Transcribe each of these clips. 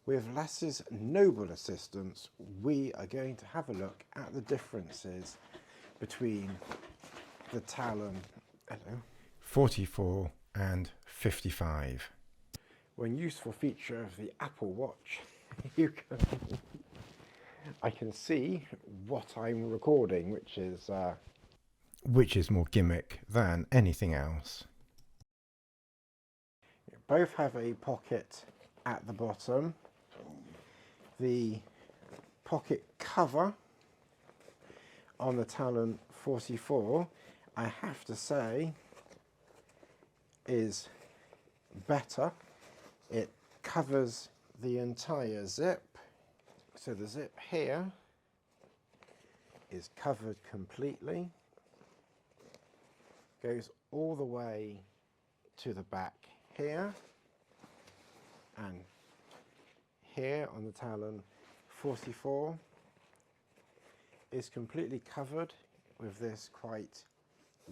With Lassie's noble assistance, we are going to have a look at the differences between the Talon 44 and 55. One useful feature of the Apple Watch, I can see what I'm recording, which is more gimmick than anything else. Both have a pocket at the bottom. The pocket cover on the Talon 44, I have to say, is better. It covers the entire zip. So the zip here is covered completely. Goes all the way to the back here, and here on the Talon 44 is completely covered with this quite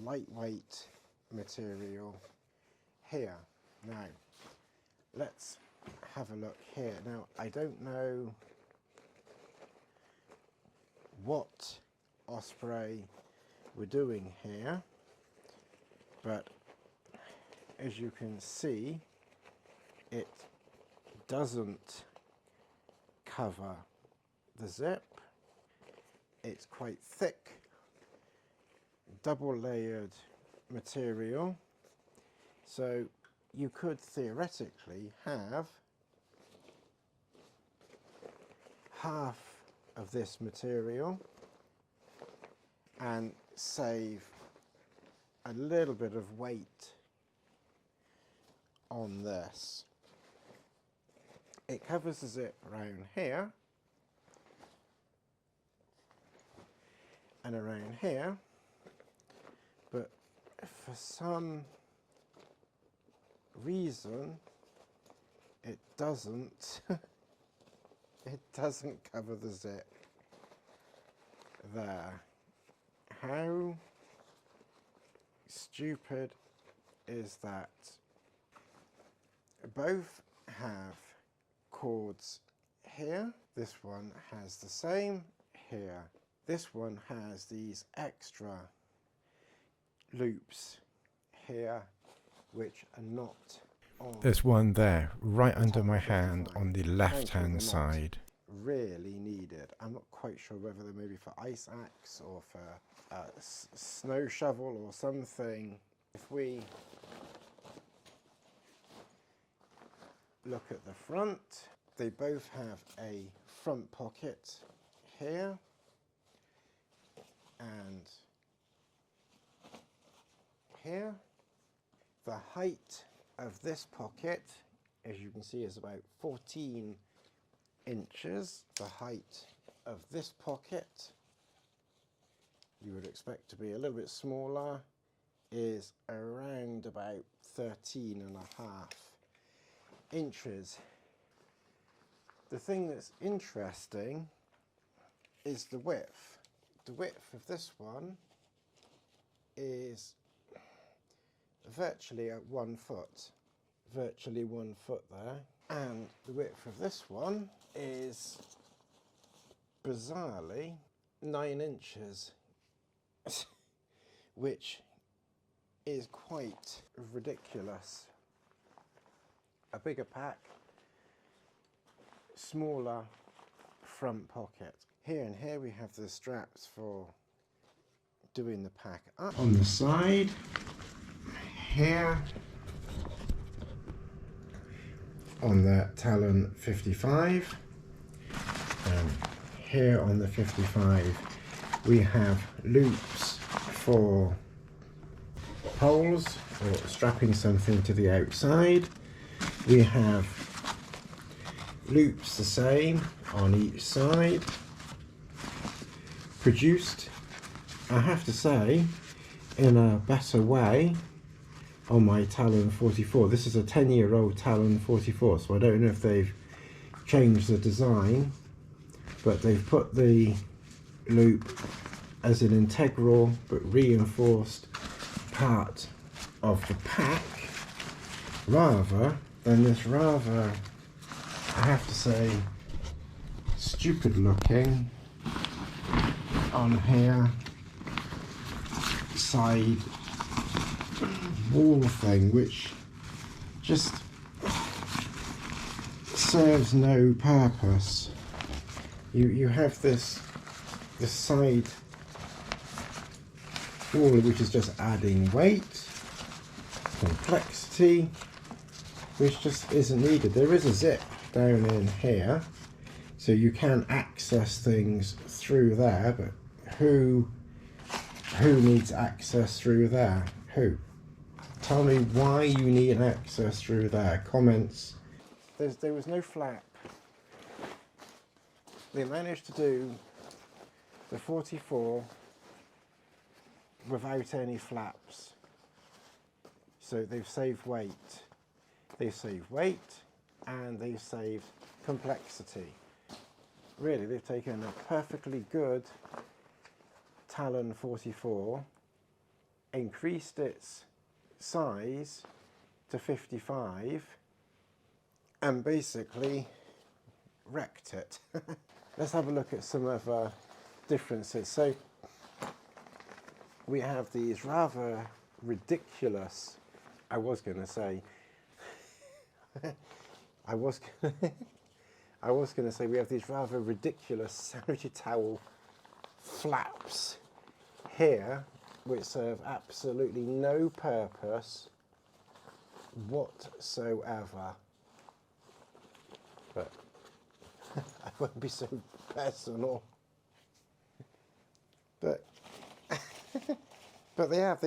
lightweight material here. Now let's have a look here. Now I don't know what Osprey were doing here, but as you can see, it doesn't cover the zip. It's quite thick, double layered material, so you could theoretically have half of this material and save a little bit of weight on this. It covers the zip around here and around here, but for some reason it doesn't it doesn't cover the zip there. How stupid is that? Both have cords here. This one has the same here. This one has these extra loops here which are not on. There's one there right under my hand on the left hand side. Really needed. I'm not quite sure whether they're maybe for ice axe or for snow shovel or something. If we look at the front, they both have a front pocket here and here. The height of this pocket, as you can see, is about 14 inches. The height of this pocket, you would expect to be a little bit smaller, is around about 13.5 inches. The thing that's interesting is the width. The width of this one is virtually at 1 foot. Virtually 1 foot there. And the width of this one is bizarrely 9 inches, which is quite ridiculous. A bigger pack, smaller front pocket. Here and here we have the straps for doing the pack up. On the side, here on the Talon 55, and here on the 55 we have loops for poles or strapping something to the outside. We have loops the same on each side, produced, I have to say, in a better way on my Talon 44. This is a 10-year-old Talon 44, so I don't know if they've changed the design, but they've put the loop as an integral but reinforced part of the pack rather than this rather I have to say, stupid looking on here. Side wall thing, which just serves no purpose. You have this side wall which is just adding weight, complexity, which just isn't needed. There is a zip down in here, so you can access things through there, but who needs access through there? Who? Tell me why you need access through there. Comments. There was no flap. They managed to do the 44 without any flaps. So they've saved weight. They've saved weight and they've saved complexity. Really, they've taken a perfectly good Talon 44, increased its size to 55, and basically wrecked it. Let's have a look at some other differences. So we have these rather ridiculous, I was going to say we have these rather ridiculous sanitary towel flaps here, which serve absolutely no purpose whatsoever. But I won't be so personal. But they have.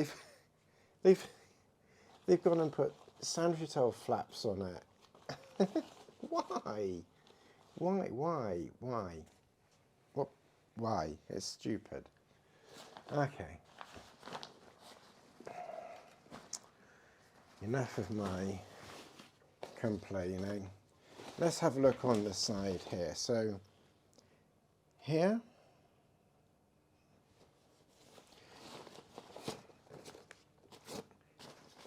They've gone and put sanitary towel flaps on it. Why? Why? What? Why? It's stupid. Okay. Enough of my complaining. Let's have a look on the side here. So here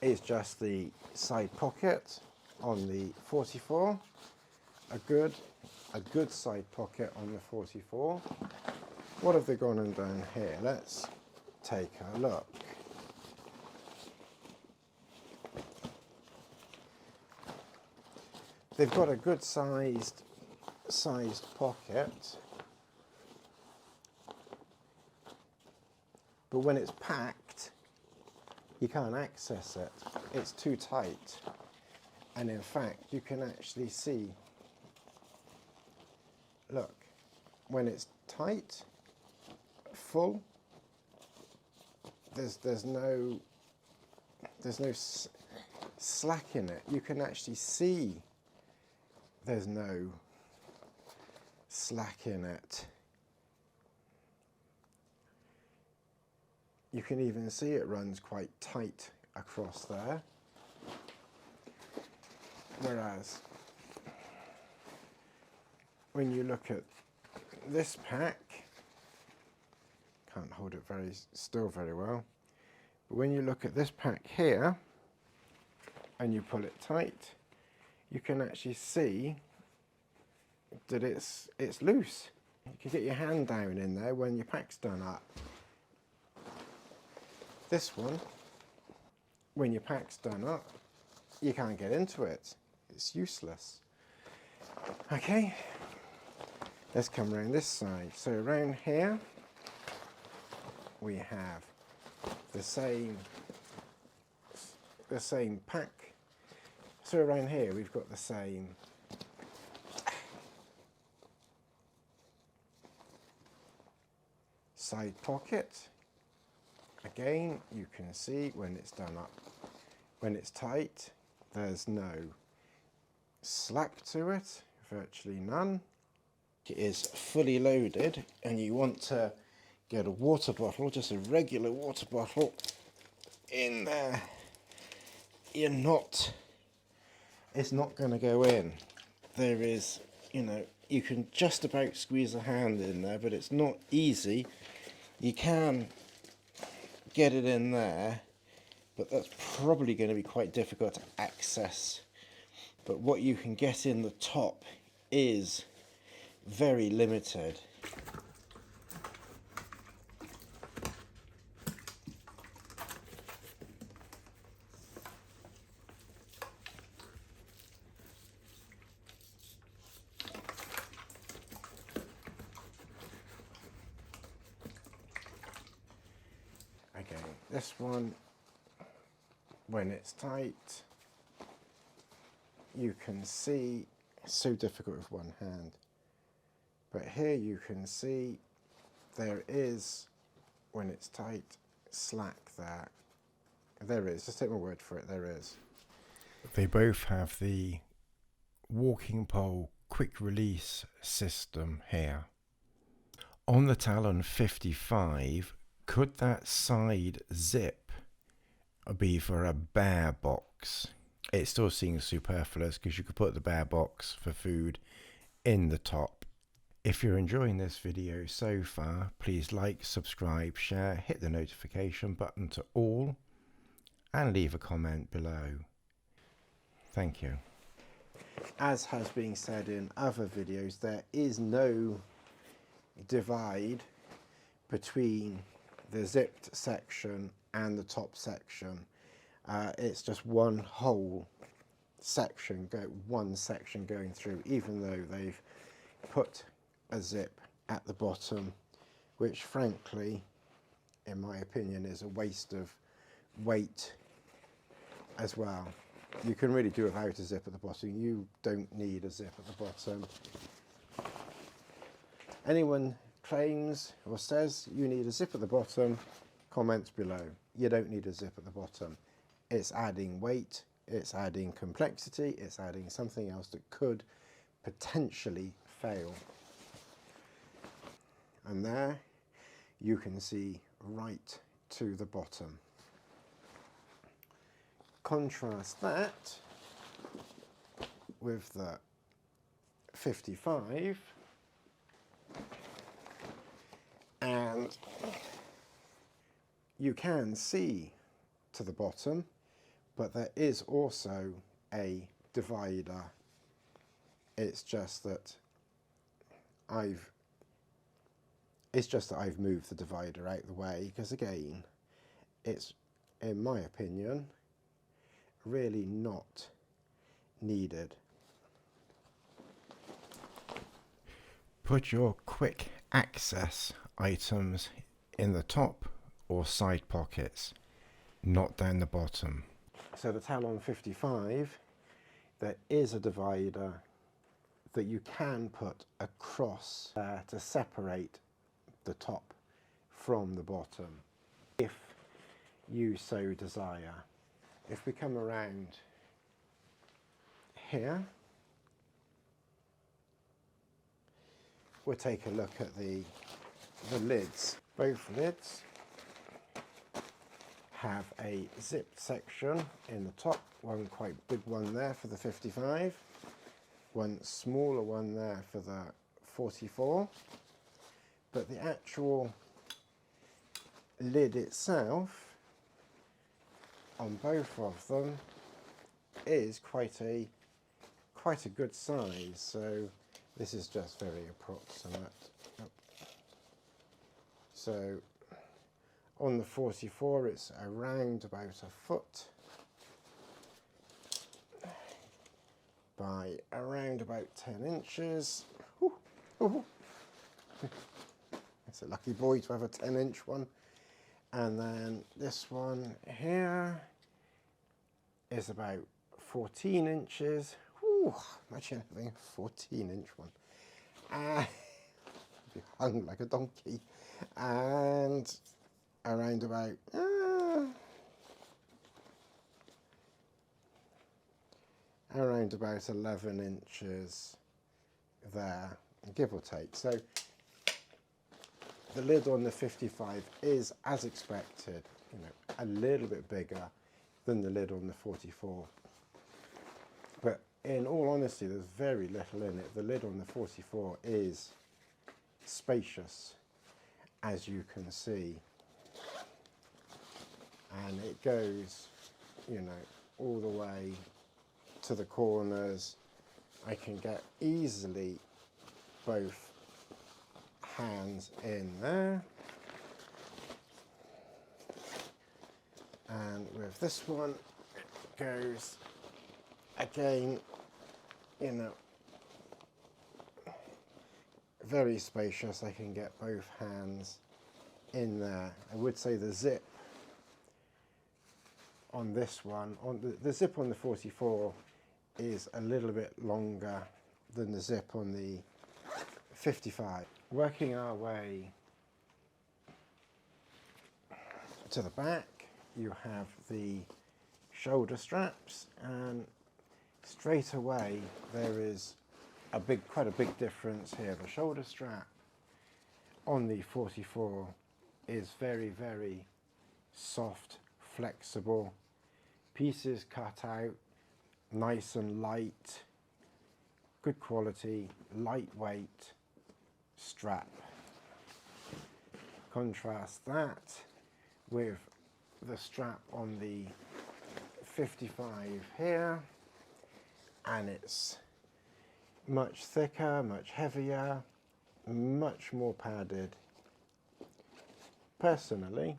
is just the side pocket on the 44. A good side pocket on the 44. What have they gone and done here? Let's take a look. They've got a good sized pocket, but when it's packed, you can't access it. It's too tight. And in fact, you can actually see, look, when it's tight, full, there's no slack in it. You can actually see there's no slack in it. You can even see it runs quite tight across there. Whereas when you look at this pack, can't hold it very well, but when you look at this pack here and you pull it tight, you can actually see that it's loose. You can get your hand down in there when your pack's done up. This one, when your pack's done up, you can't get into it. It's useless. Okay, let's come around this side. So around here, we have the same pack. So around here we've got the same side pocket. Again, you can see when it's done up, when it's tight, there's no slack to it, virtually none. It is fully loaded and you want to get a water bottle, just a regular water bottle in there, it's not going to go in. There is, you can just about squeeze a hand in there, but it's not easy. You can get it in there, but that's probably going to be quite difficult to access. But what you can get in the top is very limited. Okay, this one, when it's tight, you can see, it's so difficult with one hand, but here you can see there is, when it's tight, slack there. There is, just take my word for it, there is. They both have the walking pole quick release system here. On the Talon 55, could that side zip be for a bear box? It still seems superfluous because you could put the bear box for food in the top. If you're enjoying this video so far, please like, subscribe, share, hit the notification button to all, and leave a comment below. Thank you. As has been said in other videos, there is no divide between the zipped section and the top section. It's just one whole section, one section going through, even though they've put a zip at the bottom, which frankly, in my opinion, is a waste of weight as well. You can really do without a zip at the bottom. You don't need a zip at the bottom. Anyone claims or says you need a zip at the bottom, comments below. You don't need a zip at the bottom. It's adding weight, it's adding complexity, it's adding something else that could potentially fail. And there you can see right to the bottom. Contrast that with the 55, and you can see to the bottom, but there is also a divider. It's just that I've moved the divider out of the way, because again, it's, in my opinion, really not needed. Put your quick access items in the top or side pockets, not down the bottom. So the Talon 55, there is a divider that you can put across to separate the top from the bottom, if you so desire. If we come around here, we'll take a look at the lids. Both lids have a zipped section in the top, one quite big one there for the 55, one smaller one there for the 44, but the actual lid itself on both of them is quite a good size. So this is just very approximate. So on the 44 it's around about a foot by around about 10 inches. Ooh, ooh. It's a lucky boy to have a 10-inch one. And then this one here is about 14 inches. Ooh, imagine having a 14-inch one. Be hung like a donkey. And around about around about 11 inches there, give or take. So the lid on the 55 is, as expected, a little bit bigger than the lid on the 44. But in all honesty, there's very little in it. The lid on the 44 is spacious, as you can see. And it goes, all the way to the corners I can get easily both hands in there. And with this one, it goes again, you know, very spacious. I can get both hands in there. I would say the zip on this one, on the zip on the 44 is a little bit longer than the zip on the 55. Working our way to the back, you have the shoulder straps, and straight away there is quite a big difference here. The shoulder strap on the 44 is very, very soft, flexible, pieces cut out, nice and light, good quality, lightweight strap. Contrast that with the strap on the 55 here, and it's much thicker, much heavier, much more padded. Personally,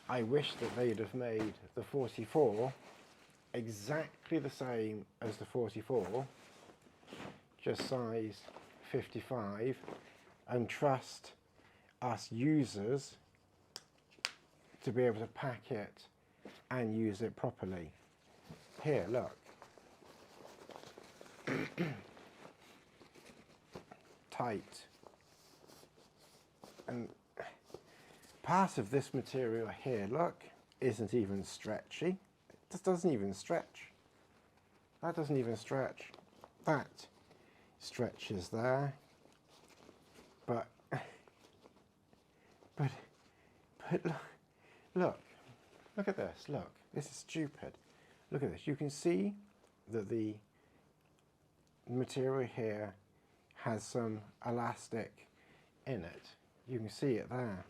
I wish that they'd have made the 44 exactly the same as the 44, just size 55, and trust us users to be able to pack it and use it properly. Here, look. Tight. And part of this material here, look, isn't even stretchy. It just doesn't even stretch. That doesn't even stretch. That stretches there. But look at this, look. This is stupid. Look at this. You can see that the material here has some elastic in it. You can see it there.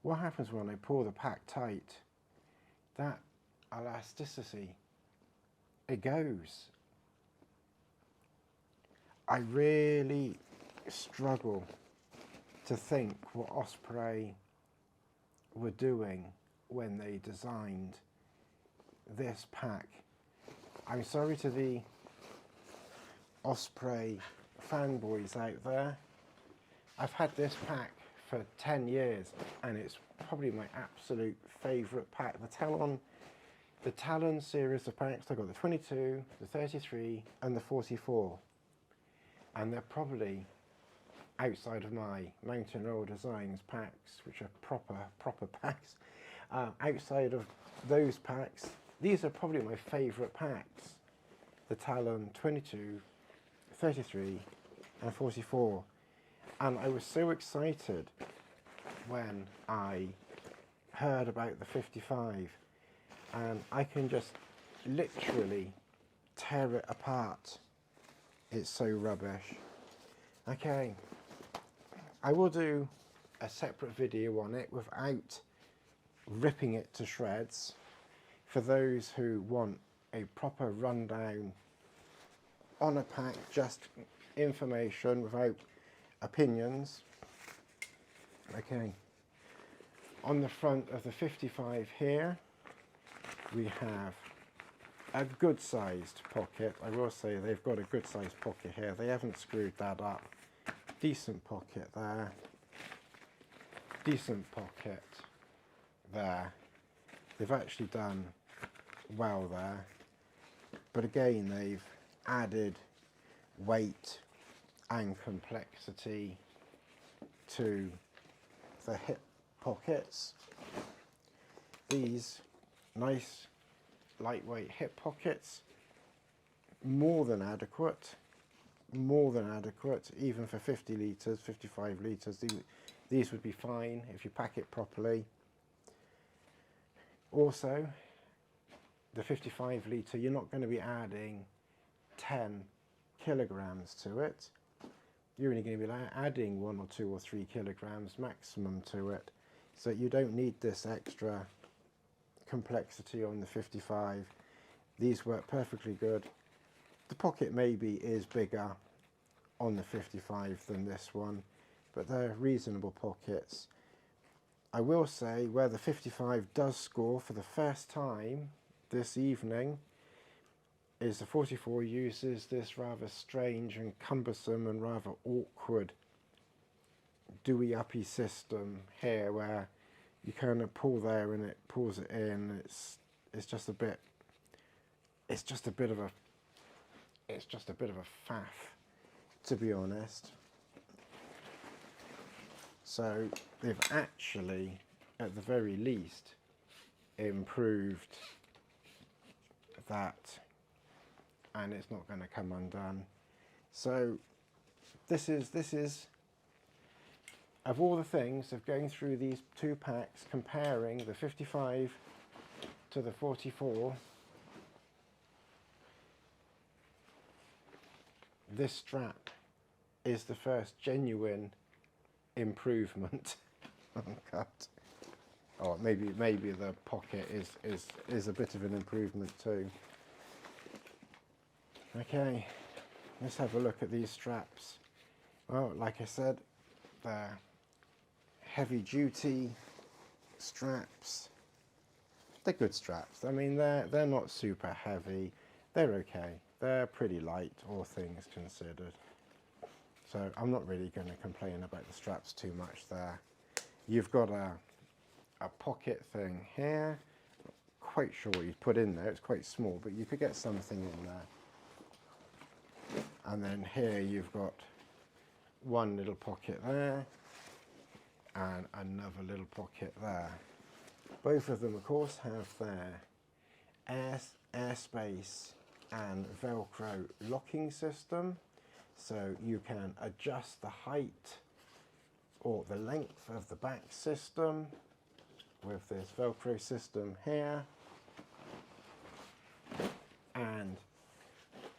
What happens when I pull the pack tight? That elasticity, it goes. I really struggle to think what Osprey were doing when they designed this pack. I'm sorry to the Osprey fanboys out there. I've had this pack for 10 years and it's probably my absolute favourite pack. The Talon series of packs, I've got the 22, the 33 and the 44, and they're probably, outside of my Mountain Roll Designs packs, which are proper packs, outside of those packs, these are probably my favourite packs. The Talon 22, 33 and 44. And I was so excited when I heard about the 55, and I can just literally tear it apart. It's so rubbish. Okay, I will do a separate video on it without ripping it to shreds for those who want a proper rundown on a pack, just information without opinions. Okay, on the front of the 55 here we have a good sized pocket. I will say they've got a good sized pocket here. They haven't screwed that up. Decent pocket there. Decent pocket there. They've actually done well there. But again, they've added weight and complexity to the hip pockets. These nice lightweight hip pockets, more than adequate, even for 50 litres, 55 litres. These would be fine if you pack it properly. Also, the 55 litre, you're not going to be adding 10 kilograms to it. You're only going to be adding 1 or 2 or 3 kilograms maximum to it. So you don't need this extra complexity on the 55. These work perfectly good. The pocket maybe is bigger on the 55 than this one, but they're reasonable pockets. I will say where the 55 does score for the first time this evening is the 44 uses this rather strange and cumbersome and rather awkward dewy-uppy system here, where you kind of pull there and it pulls it in. It's just a bit of a faff, to be honest. So they've actually, at the very least, improved that, and it's not going to come undone. So this is of all the things of going through these two packs, comparing the 55 to the 44, this strap is the first genuine improvement. Oh God. Oh, maybe the pocket is a bit of an improvement too. Okay, let's have a look at these straps. Well, like I said, they're heavy duty straps. They're good straps. I mean, they're not super heavy. They're okay. They're pretty light, all things considered. So I'm not really going to complain about the straps too much there. You've got a pocket thing here. Not quite sure what you'd put in there. It's quite small, but you could get something in there. And then here you've got one little pocket there and another little pocket there. Both of them, of course, have their airspace and Velcro locking system, so you can adjust the height or the length of the back system with this Velcro system here, and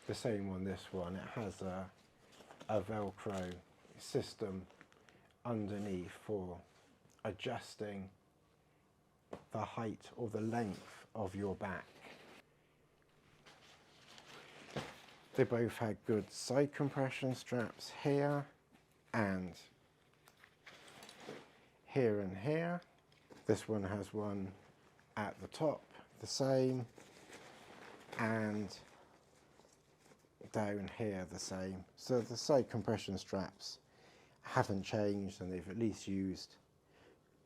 the same on this one. It has a Velcro system underneath for adjusting the height or the length of your back. They both had good side compression straps here and here and here. This one has one at the top, the same, and down here the same. So the side compression straps haven't changed, and they've at least used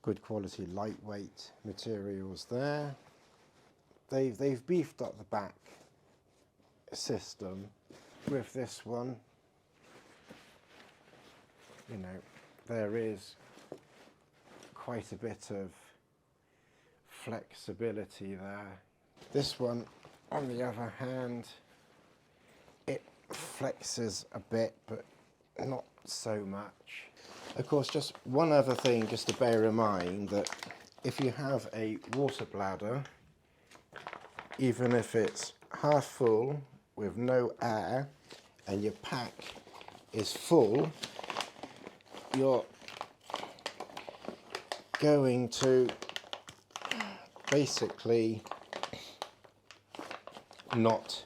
good quality lightweight materials there. They've beefed up the back system with this one. You know, there is quite a bit of flexibility there. This one, on the other hand, it flexes a bit, but not so much. Of course, just one other thing just to bear in mind, that if you have a water bladder, even if it's half full with no air and your pack is full, you're going to basically not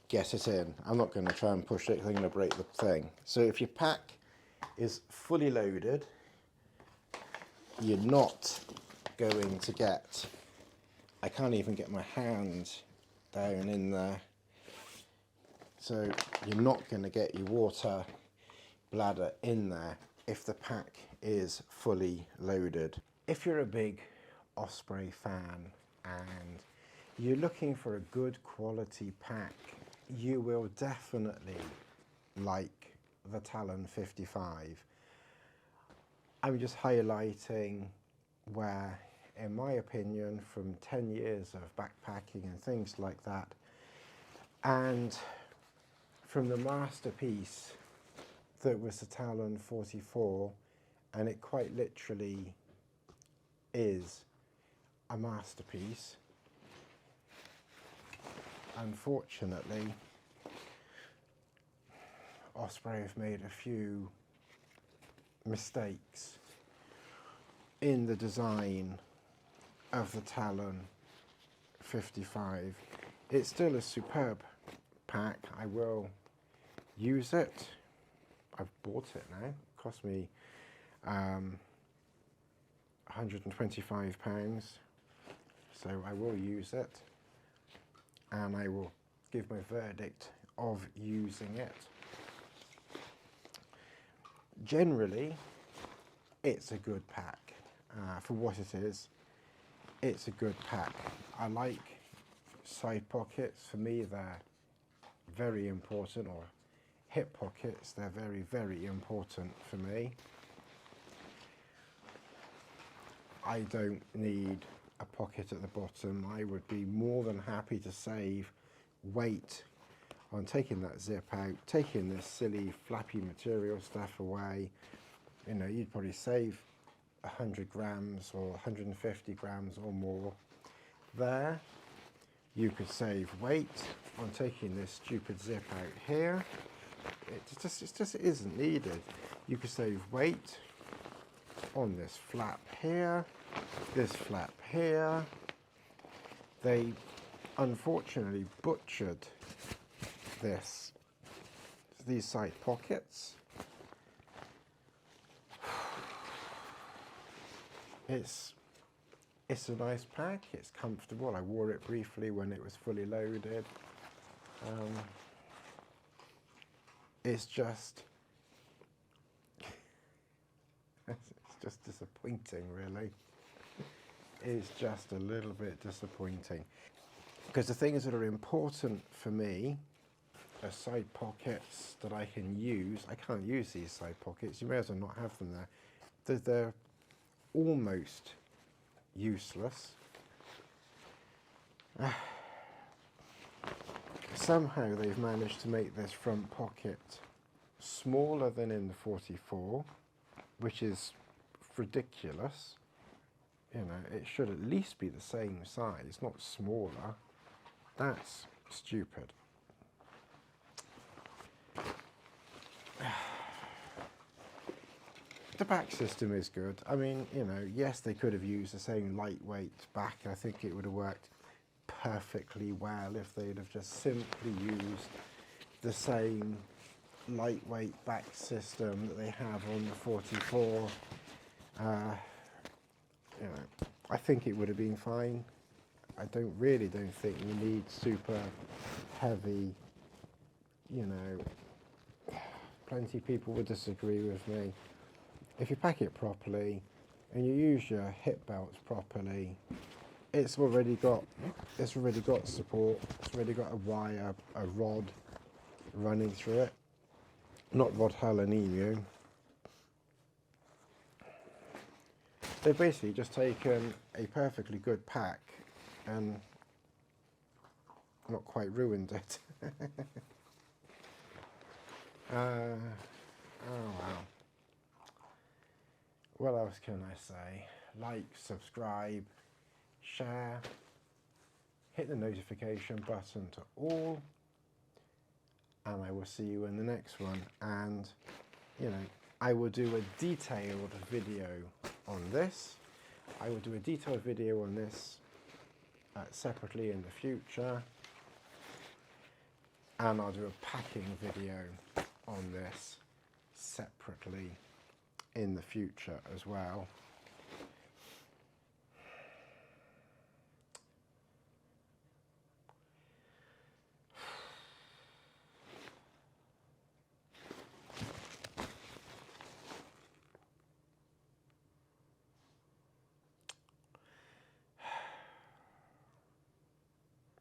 get it in. I'm not going to try and push it, I'm going to break the thing. So if your pack is fully loaded, you're not going to get, I can't even get my hand down in there, so you're not going to get your water bladder in there if the pack is fully loaded. If you're a big Osprey fan and you're looking for a good quality pack, you will definitely like the Talon 55. I'm just highlighting where, in my opinion, from 10 years of backpacking and things like that, and from the masterpiece that was the Talon 44, and it quite literally is a masterpiece. Unfortunately, Osprey have made a few mistakes in the design of the Talon 55. It's still a superb pack. I will use it. I've bought it now. It cost me £125, so I will use it, and I will give my verdict of using it. Generally, it's a good pack. For what it is, it's a good pack. I like side pockets. For me, they're very important, or hip pockets, they're very, very important for me. I don't need a pocket at the bottom. I would be more than happy to save weight on taking that zip out, taking this silly flappy material stuff away. You know, you'd probably save 100 grams or 150 grams or more there. You could save weight on taking this stupid zip out here. It just isn't needed. You could save weight on this flap here, this flap here. They unfortunately butchered these side pockets. It's a nice pack, it's comfortable. I wore it briefly when it was fully loaded. It's just disappointing, really. It's just a little bit disappointing. Because the things that are important for me are side pockets that I can use. I can't use these side pockets. You may as well not have them there. They're almost useless. Somehow they've managed to make this front pocket smaller than in the 44, which is ridiculous. You know, it should at least be the same size, not smaller. That's stupid. The back system is good. I mean, you know, yes, they could have used the same lightweight back. I think it would have worked perfectly well if they'd have just simply used the same lightweight back system that they have on the 44. You know, I think it would have been fine. I don't think you need super heavy, you know. Plenty of people would disagree with me. If you pack it properly and you use your hip belts properly, it's already got support. It's already got a wire, a rod running through it. Not rod hull and emu. They've basically just taken a perfectly good pack and not quite ruined it. Oh well. What else can I say? Like, subscribe, share, hit the notification button to all, and I will see you in the next one. And, you know, I will do a detailed video on this. I will do a detailed video on this separately in the future. And I'll do a packing video on this separately in the future as well.